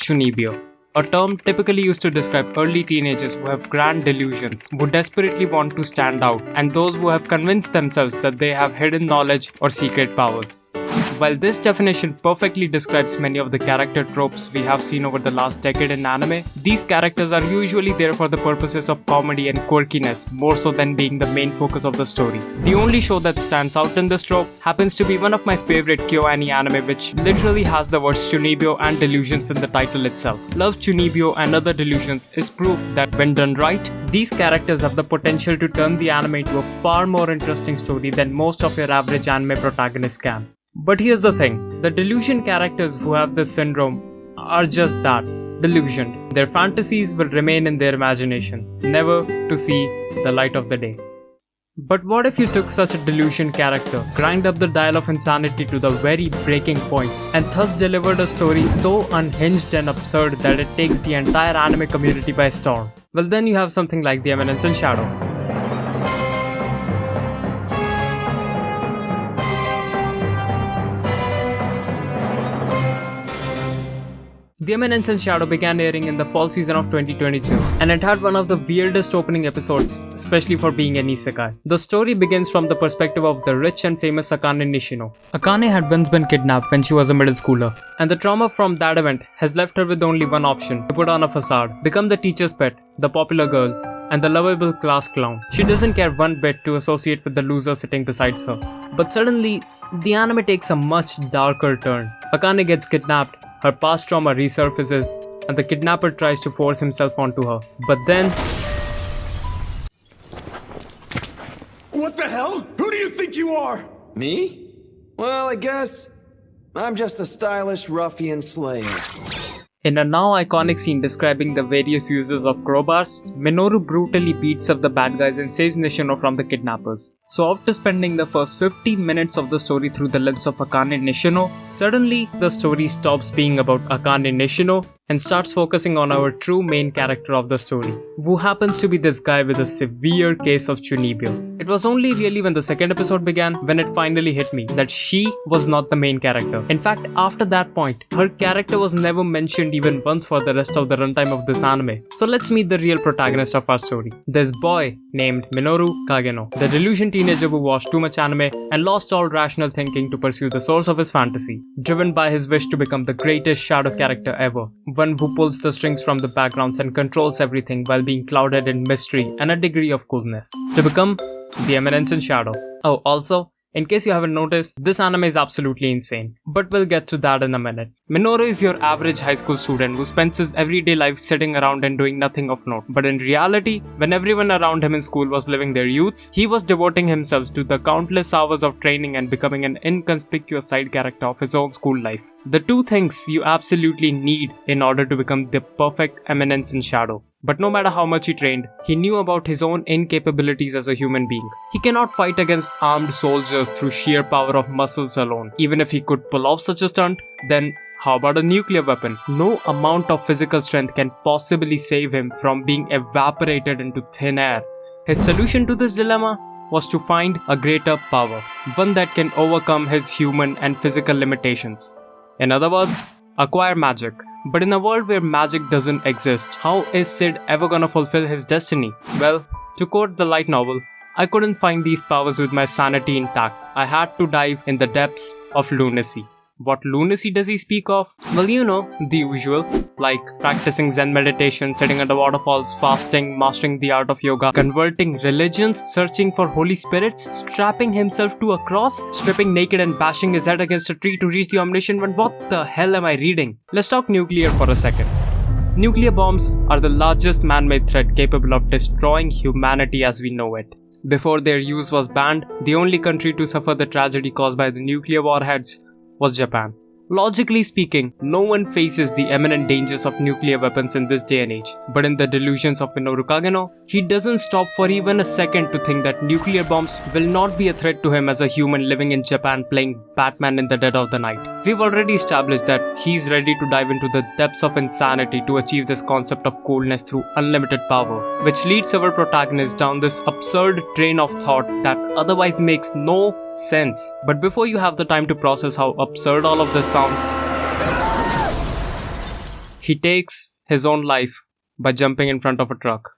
Chunibyo, a term typically used to describe early teenagers who have grand delusions, who desperately want to stand out, and those who have convinced themselves that they have hidden knowledge or secret powers. While this definition perfectly describes many of the character tropes we have seen over the last decade in anime, these characters are usually there for the purposes of comedy and quirkiness more so than being the main focus of the story. The only show that stands out in this trope happens to be one of my favorite KyoAni anime, which literally has the words Chunibyo and delusions in the title itself. Love Chunibyo and other delusions is proof that when done right, these characters have the potential to turn the anime into a far more interesting story than most of your average anime protagonists can. But here's the thing, the delusion characters who have this syndrome are just that, delusioned. Their fantasies will remain in their imagination, never to see the light of the day. But what if you took such a delusion character, cranked up the dial of insanity to the very breaking point, and thus delivered a story so unhinged and absurd that it takes the entire anime community by storm? Well, then you have something like the Eminence and Shadow. The Eminence and Shadow began airing in the fall season of 2022, and it had one of the weirdest opening episodes, especially for being an isekai. The story begins from the perspective of the rich and famous Akane Nishino. Akane had once been kidnapped when she was a middle schooler, and the trauma from that event has left her with only one option: to put on a facade, become the teacher's pet, the popular girl, and the lovable class clown. She doesn't care one bit to associate with the loser sitting beside her. But suddenly, the anime takes a much darker turn. Akane gets kidnapped, her past trauma resurfaces, and the kidnapper tries to force himself onto her. But then... What the hell? Who do you think you are? Me? Well, I guess I'm just a stylish ruffian slayer. In a now iconic scene describing the various uses of crowbars, Minoru brutally beats up the bad guys and saves Nishino from the kidnappers. So after spending the first 15 minutes of the story through the lens of Akane Nishino, suddenly the story stops being about Akane Nishino and starts focusing on our true main character of the story, who happens to be this guy with a severe case of Chunibyo. It was only really when the second episode began when it finally hit me that she was not the main character. In fact, after that point, her character was never mentioned even once for the rest of the runtime of this anime. So let's meet the real protagonist of our story. This boy named Minoru Kagenou, the delusion teenager who watched too much anime and lost all rational thinking to pursue the source of his fantasy, driven by his wish to become the greatest shadow character ever. One who pulls the strings from the backgrounds and controls everything while being clouded in mystery and a degree of coolness. To become the Eminence and Shadow. Oh, also, in case you haven't noticed, this anime is absolutely insane, but we'll get to that in a minute. Minoru is your average high school student who spends his everyday life sitting around and doing nothing of note. But in reality, when everyone around him in school was living their youths, he was devoting himself to the countless hours of training and becoming an inconspicuous side character of his own school life. The two things you absolutely need in order to become the perfect Eminence and Shadow. But no matter how much he trained, he knew about his own incapabilities as a human being. He cannot fight against armed soldiers through sheer power of muscles alone. Even if he could pull off such a stunt, then how about a nuclear weapon? No amount of physical strength can possibly save him from being evaporated into thin air. His solution to this dilemma was to find a greater power, one that can overcome his human and physical limitations. In other words, acquire magic. But in a world where magic doesn't exist, how is Cid ever gonna fulfill his destiny? Well, to quote the light novel, I couldn't find these powers with my sanity intact. I had to dive in the depths of lunacy. What lunacy does he speak of? Well, you know, the usual, like practicing Zen meditation, sitting under waterfalls, fasting, mastering the art of yoga, converting religions, searching for holy spirits, strapping himself to a cross, stripping naked and bashing his head against a tree to reach the omniscient one. What the hell am I reading? Let's talk nuclear for a second. Nuclear bombs are the largest man-made threat capable of destroying humanity as we know it. Before their use was banned, the only country to suffer the tragedy caused by the nuclear warheads was Japan. Logically speaking, no one faces the imminent dangers of nuclear weapons in this day and age. But in the delusions of Minoru Kagenou, he doesn't stop for even a second to think that nuclear bombs will not be a threat to him as a human living in Japan playing Batman in the dead of the night. We've already established that he's ready to dive into the depths of insanity to achieve this concept of coolness through unlimited power, which leads our protagonist down this absurd train of thought that otherwise makes no sense. But before you have the time to process how absurd all of this sounds, he takes his own life by jumping in front of a truck.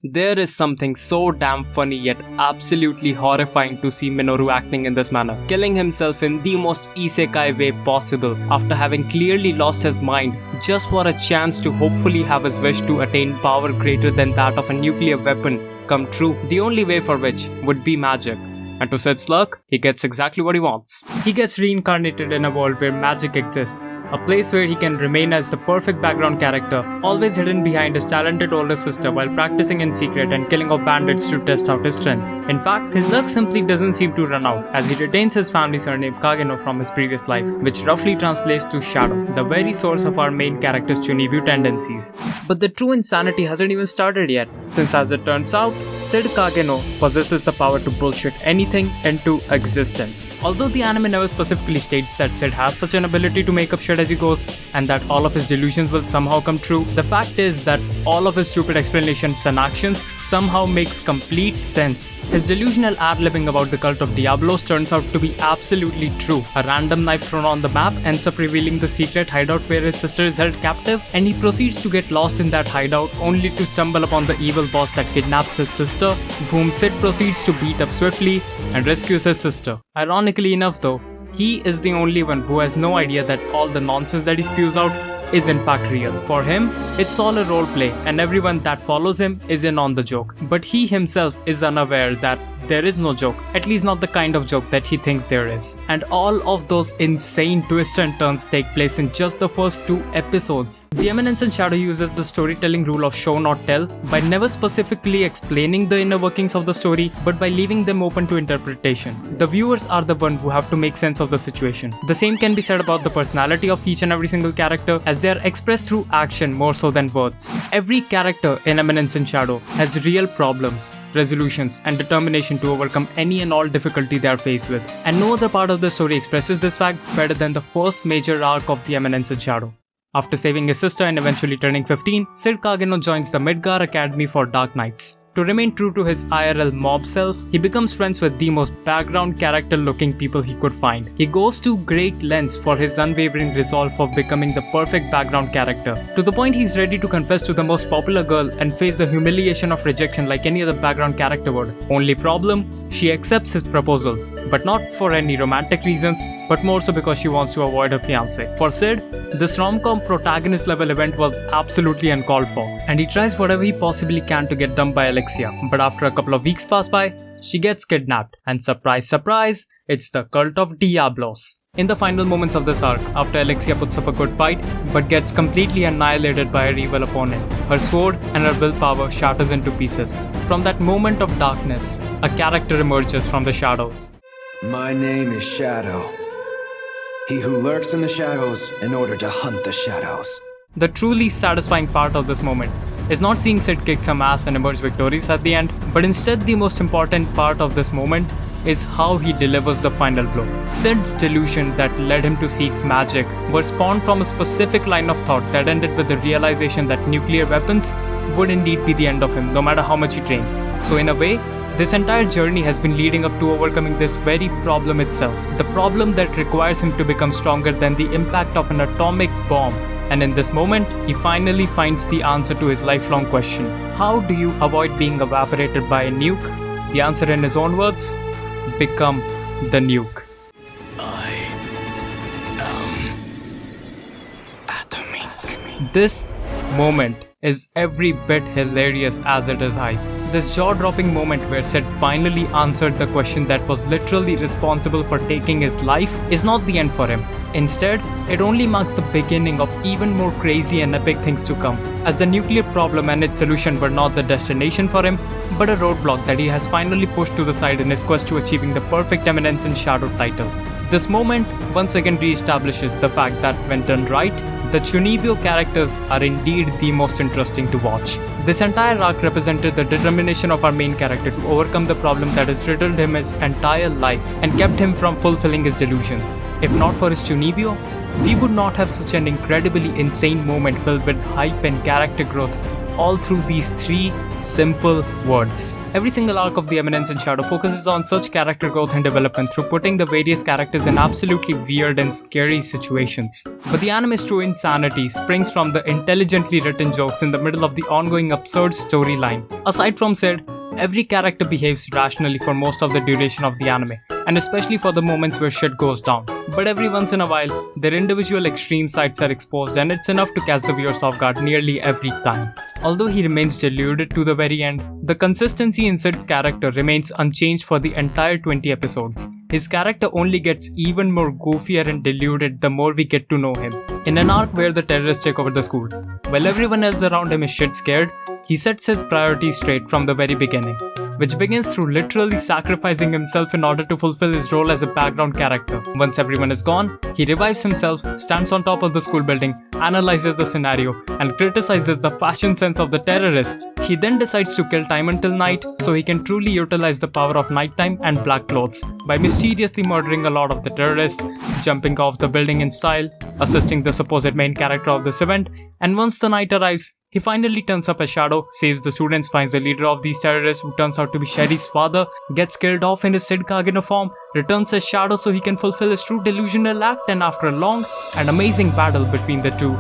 There is something so damn funny yet absolutely horrifying to see Minoru acting in this manner, killing himself in the most isekai way possible after having clearly lost his mind just for a chance to hopefully have his wish to attain power greater than that of a nuclear weapon come true, the only way for which would be magic. And to Cid's luck, he gets exactly what he wants. He gets reincarnated in a world where magic exists, a place where he can remain as the perfect background character, always hidden behind his talented older sister while practicing in secret and killing off bandits to test out his strength. In fact, his luck simply doesn't seem to run out, as he retains his family surname Kagenou from his previous life, which roughly translates to shadow, the very source of our main character's Chunibyo tendencies. But the true insanity hasn't even started yet, since as it turns out, Cid Kagenou possesses the power to bullshit anything into existence. Although the anime never specifically states that Cid has such an ability to make up shit as he goes, and that all of his delusions will somehow come true, the fact is that all of his stupid explanations and actions somehow makes complete sense. His delusional ad-libbing about the cult of Diablos turns out to be absolutely true. A random knife thrown on the map ends up revealing the secret hideout where his sister is held captive, and he proceeds to get lost in that hideout only to stumble upon the evil boss that kidnaps his sister, whom Cid proceeds to beat up swiftly and rescues his sister. Ironically enough though, he is the only one who has no idea that all the nonsense that he spews out is in fact real. For him, it's all a roleplay and everyone that follows him is in on the joke. But he himself is unaware that there is no joke, at least not the kind of joke that he thinks there is. And all of those insane twists and turns take place in just the first 2 episodes. The Eminence and Shadow uses the storytelling rule of show not tell by never specifically explaining the inner workings of the story, but by leaving them open to interpretation. The viewers are the one who have to make sense of the situation. The same can be said about the personality of each and every single character, as they are expressed through action more so than words. Every character in Eminence and Shadow has real problems, resolutions, and determination to overcome any and all difficulty they are faced with, and no other part of the story expresses this fact better than the first major arc of the Eminence and Shadow. After saving his sister and eventually turning 15, Cid Kagenou joins the Midgar Academy for Dark Knights. To remain true to his IRL mob self, he becomes friends with the most background character looking people he could find. He goes to great lengths for his unwavering resolve of becoming the perfect background character, to the point he's ready to confess to the most popular girl and face the humiliation of rejection like any other background character would. Only problem, she accepts his proposal, but not for any romantic reasons, but more so because she wants to avoid her fiancé. For Cid, this rom-com protagonist level event was absolutely uncalled for, and he tries whatever he possibly can to get dumped by Alexia, but after a couple of weeks pass by, she gets kidnapped, and surprise surprise, it's the cult of Diablos. In the final moments of this arc, after Alexia puts up a good fight, but gets completely annihilated by her evil opponent, her sword and her willpower shatters into pieces. From that moment of darkness, a character emerges from the shadows. My name is Shadow. He who lurks in the shadows in order to hunt the shadows. The truly satisfying part of this moment is not seeing Cid kick some ass and emerge victorious at the end, but instead the most important part of this moment is how he delivers the final blow. Cid's delusion that led him to seek magic were spawned from a specific line of thought that ended with the realization that nuclear weapons would indeed be the end of him, no matter how much he trains. So in a way, this entire journey has been leading up to overcoming this very problem itself. The problem that requires him to become stronger than the impact of an atomic bomb. And in this moment, he finally finds the answer to his lifelong question. How do you avoid being evaporated by a nuke? The answer in his own words, become the nuke. I am atomic. This moment is every bit hilarious as it is hype. This jaw-dropping moment where Cid finally answered the question that was literally responsible for taking his life is not the end for him. Instead, it only marks the beginning of even more crazy and epic things to come, as the nuclear problem and its solution were not the destination for him, but a roadblock that he has finally pushed to the side in his quest to achieving the perfect Eminence and Shadow title. This moment once again re-establishes the fact that when done right, the Chunibyo characters are indeed the most interesting to watch. This entire arc represented the determination of our main character to overcome the problem that has riddled him his entire life and kept him from fulfilling his delusions. If not for his Chunibyo, we would not have such an incredibly insane moment filled with hype and character growth all through these 3 simple words. Every single arc of the Eminence and Shadow focuses on such character growth and development through putting the various characters in absolutely weird and scary situations. But the anime's true insanity springs from the intelligently written jokes in the middle of the ongoing absurd storyline. Aside from Cid, every character behaves rationally for most of the duration of the anime, and especially for the moments where shit goes down. But every once in a while, their individual extreme sides are exposed, and it's enough to catch the viewers off guard nearly every time. Although he remains deluded to the very end, the consistency in Cid's character remains unchanged for the entire 20 episodes. His character only gets even more goofier and deluded the more we get to know him. In an arc where the terrorists take over the school, while everyone else around him is shit scared, he sets his priorities straight from the very beginning, which begins through literally sacrificing himself in order to fulfill his role as a background character. Once everyone is gone, he revives himself, stands on top of the school building, analyzes the scenario, and criticizes the fashion sense of the terrorists. He then decides to kill time until night so he can truly utilize the power of nighttime and black clothes by mysteriously murdering a lot of the terrorists, jumping off the building in style, assisting the supposed main character of this event, and once the night arrives, he finally turns up as Shadow, saves the students, finds the leader of these terrorists who turns out to be Sherry's father, gets killed off in his Cid Kagenou form, returns as Shadow so he can fulfill his true delusional act, and after a long and amazing battle between the two,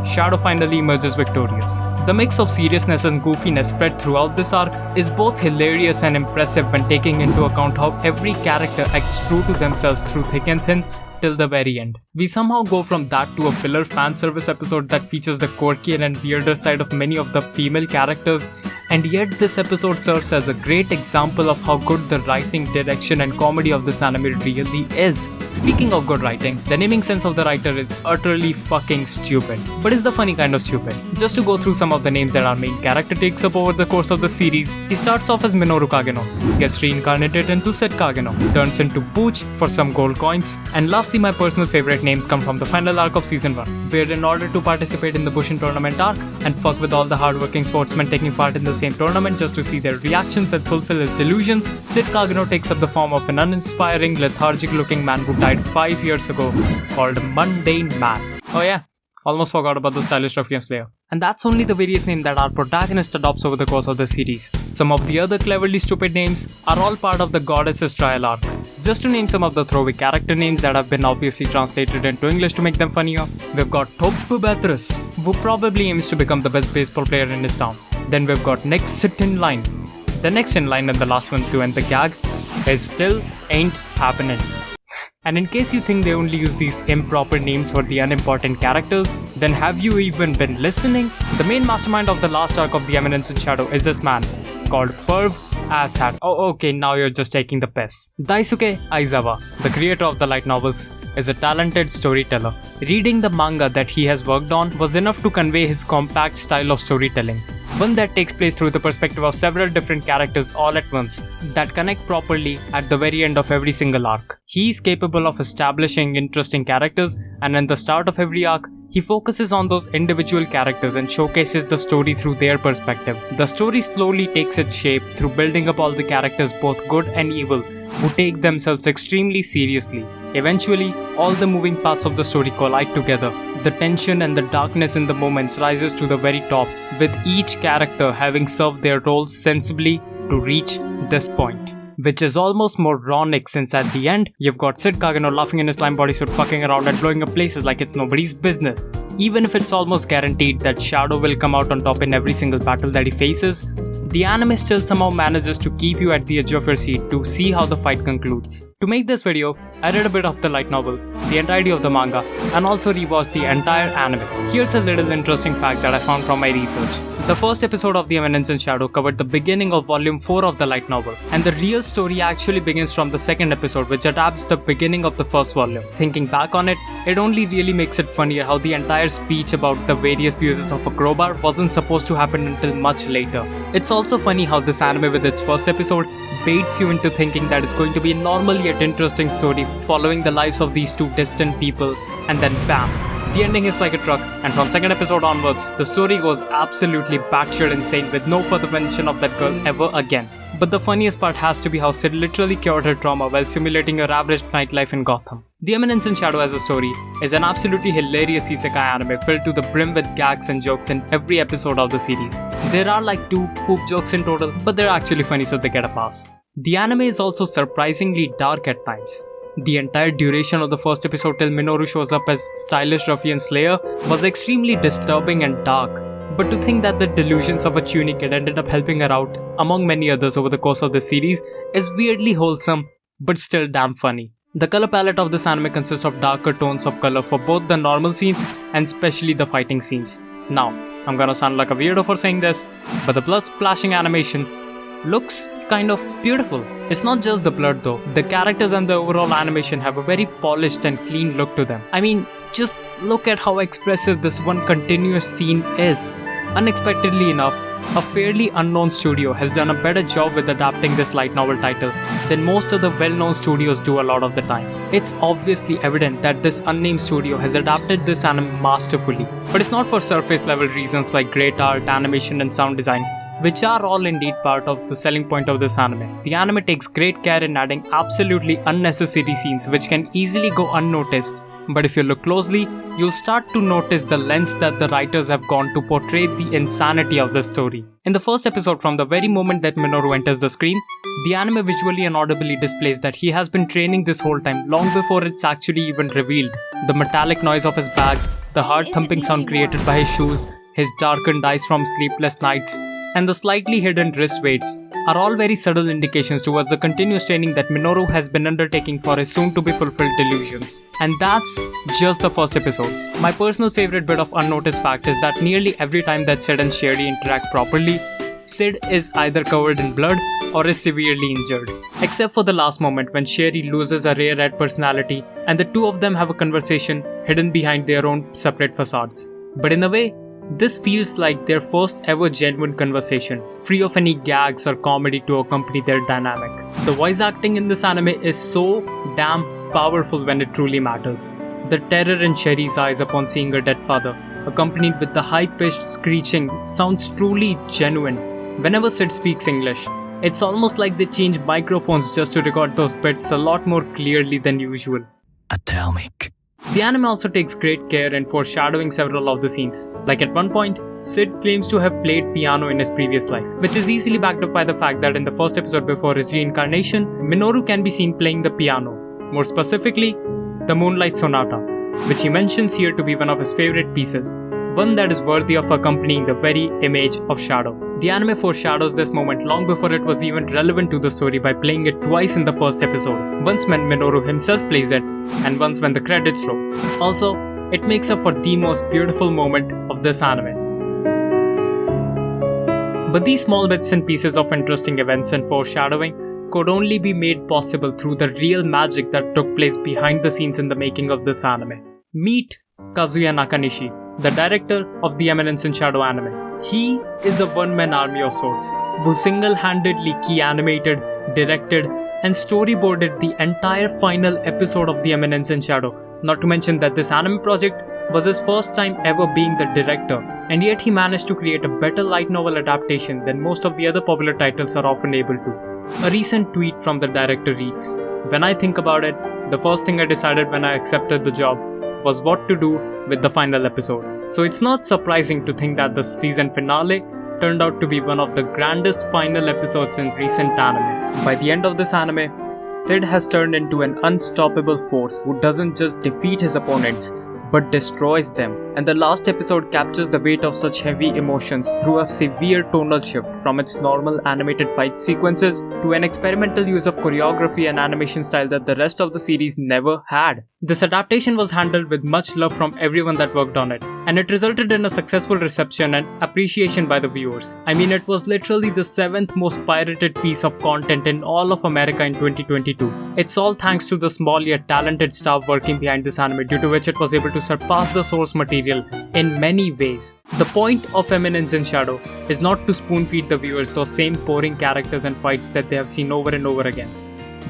Shadow finally emerges victorious. The mix of seriousness and goofiness spread throughout this arc is both hilarious and impressive when taking into account how every character acts true to themselves through thick and thin till the very end. We somehow go from that to a filler fan service episode that features the quirkier and weirder side of many of the female characters, and yet this episode serves as a great example of how good the writing, direction and comedy of this anime really is. Speaking of good writing, the naming sense of the writer is utterly fucking stupid, but it's the funny kind of stupid. Just to go through some of the names that our main character takes up over the course of the series, he starts off as Minoru Kagenou, gets reincarnated into Cid Kagenou, turns into Booch for some gold coins, and lastly my personal favorite names come from the final arc of season 1, where in order to participate in the Bushin tournament arc and fuck with all the hardworking sportsmen taking part in the same tournament just to see their reactions and fulfill his delusions, Cid Kagenou takes up the form of an uninspiring, lethargic looking man who died 5 years ago, called Mundane Man. Oh yeah, almost forgot about the stylish ruffian slayer. And that's only the various names that our protagonist adopts over the course of the series. Some of the other cleverly stupid names are all part of the goddess's trial arc. Just to name some of the throwaway character names that have been obviously translated into English to make them funnier, we've got Toppu Beatrice, who probably aims to become the best baseball player in his town. Then we've got Next Sit in Line. The next in line and the last one to end the gag is Still Ain't Happening. And in case you think they only use these improper names for the unimportant characters, then have you even been listening? The main mastermind of the last arc of the Eminence in Shadow is this man, called Perv Asshat. Oh okay, now you're just taking the piss. Daisuke Aizawa, the creator of the light novels, is a talented storyteller. Reading the manga that he has worked on was enough to convey his compact style of storytelling. One that takes place through the perspective of several different characters all at once, that connect properly at the very end of every single arc. He is capable of establishing interesting characters, and in the start of every arc, he focuses on those individual characters and showcases the story through their perspective. The story slowly takes its shape through building up all the characters, both good and evil, who take themselves extremely seriously. Eventually, all the moving parts of the story collide together. The tension and the darkness in the moments rises to the very top, with each character having served their roles sensibly to reach this point. Which is almost moronic, since at the end, you've got Cid Kagenou laughing in his slime bodysuit, fucking around and blowing up places like it's nobody's business. Even if it's almost guaranteed that Shadow will come out on top in every single battle that he faces, the anime still somehow manages to keep you at the edge of your seat to see how the fight concludes. To make this video, I read a bit of the light novel, the entirety of the manga, and also rewatched the entire anime. Here's a little interesting fact that I found from my research. The first episode of The Eminence in Shadow covered the beginning of volume 4 of the light novel, and the real story actually begins from the second episode, which adapts the beginning of the first volume. Thinking back on it, it only really makes it funnier how the entire speech about the various uses of a crowbar wasn't supposed to happen until much later. It's also funny how this anime with its first episode baits you into thinking that it's going to be a normal yet interesting story following the lives of these two distant people, and then bam, The ending is like a truck, and from second episode onwards, the story goes absolutely batshit insane with no further mention of that girl ever again. But the funniest part has to be how Cid literally cured her trauma while simulating her average nightlife in Gotham. The Eminence in Shadow as a story is an absolutely hilarious isekai anime filled to the brim with gags and jokes in every episode of the series. There are like 2 poop jokes in total, but they're actually funny so they get a pass. The anime is also surprisingly dark at times. The entire duration of the first episode till Minoru shows up as stylish ruffian slayer was extremely disturbing and dark. But to think that the delusions of a tuny kid ended up helping her out, among many others over the course of the series, is weirdly wholesome, but still damn funny. The color palette of this anime consists of darker tones of color for both the normal scenes and especially the fighting scenes. Now, I'm gonna sound like a weirdo for saying this, but the blood splashing animation looks kind of beautiful. It's not just the blood though, the characters and the overall animation have a very polished and clean look to them. I mean, just look at how expressive this one continuous scene is. Unexpectedly enough, a fairly unknown studio has done a better job with adapting this light novel title than most of the well-known studios do a lot of the time. It's obviously evident that this unnamed studio has adapted this anime masterfully, but it's not for surface level reasons like great art, animation and sound design, which are all indeed part of the selling point of this anime. The anime takes great care in adding absolutely unnecessary scenes which can easily go unnoticed. But if you look closely, you'll start to notice the lens that the writers have gone to portray the insanity of the story. In the first episode, from the very moment that Minoru enters the screen, the anime visually and audibly displays that he has been training this whole time long before it's actually even revealed. The metallic noise of his bag, the hard thumping sound created by his shoes, his darkened eyes from sleepless nights, and the slightly hidden wrist weights are all very subtle indications towards the continuous training that Minoru has been undertaking for his soon-to-be-fulfilled delusions. And that's just the first episode. My personal favorite bit of unnoticed fact is that nearly every time that Cid and Sherry interact properly, Cid is either covered in blood or is severely injured. Except for the last moment when Sherry loses a rare red personality and the two of them have a conversation hidden behind their own separate facades. But in a way, this feels like their first ever genuine conversation, free of any gags or comedy to accompany their dynamic. The voice acting in this anime is so damn powerful when it truly matters. The terror in Sherry's eyes upon seeing her dead father, accompanied with the high-pitched screeching, sounds truly genuine. Whenever Cid speaks English, it's almost like they change microphones just to record those bits a lot more clearly than usual. Atomic. The anime also takes great care in foreshadowing several of the scenes. Like at one point, Cid claims to have played piano in his previous life, which is easily backed up by the fact that in the first episode before his reincarnation, Minoru can be seen playing the piano. More specifically, the Moonlight Sonata, which he mentions here to be one of his favorite pieces, one that is worthy of accompanying the very image of Shadow. The anime foreshadows this moment long before it was even relevant to the story by playing it twice in the first episode, once when Minoru himself plays it, and once when the credits roll. Also, it makes up for the most beautiful moment of this anime. But these small bits and pieces of interesting events and foreshadowing could only be made possible through the real magic that took place behind the scenes in the making of this anime. Meet Kazuya Nakanishi, the director of the Eminence in Shadow anime. He is a one-man army of sorts, who single-handedly key animated, directed, and storyboarded the entire final episode of the Eminence in Shadow. Not to mention that this anime project was his first time ever being the director, and yet he managed to create a better light novel adaptation than most of the other popular titles are often able to. A recent tweet from the director reads, "When I think about it, the first thing I decided when I accepted the job was what to do with the final episode." So it's not surprising to think that the season finale turned out to be one of the grandest final episodes in recent anime. By the end of this anime, Cid has turned into an unstoppable force who doesn't just defeat his opponents, but destroys them. And the last episode captures the weight of such heavy emotions through a severe tonal shift from its normal animated fight sequences to an experimental use of choreography and animation style that the rest of the series never had. This adaptation was handled with much love from everyone that worked on it, and it resulted in a successful reception and appreciation by the viewers. I mean, it was literally the 7th most pirated piece of content in all of America in 2022. It's all thanks to the small yet talented staff working behind this anime, due to which it was able to surpass the source material in many ways. The point of Eminence in Shadow is not to spoon-feed the viewers those same boring characters and fights that they have seen over and over again,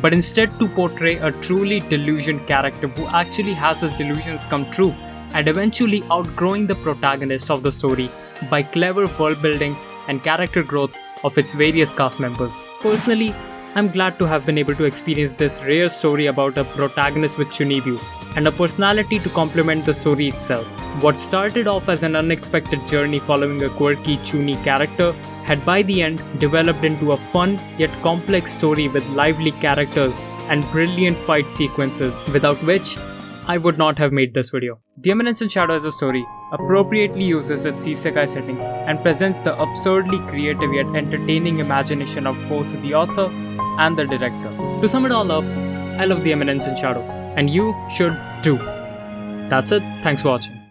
but instead to portray a truly delusioned character who actually has his delusions come true and eventually outgrowing the protagonist of the story by clever world building and character growth of its various cast members. Personally, I'm glad to have been able to experience this rare story about a protagonist with Chunibu and a personality to complement the story itself. What started off as an unexpected journey following a quirky Chuni character had by the end developed into a fun yet complex story with lively characters and brilliant fight sequences, without which I would not have made this video. The Eminence in Shadow as a story appropriately uses its isekai setting and presents the absurdly creative yet entertaining imagination of both the author and the director. To sum it all up, I love The Eminence in Shadow, and you should too. That's it, thanks for watching.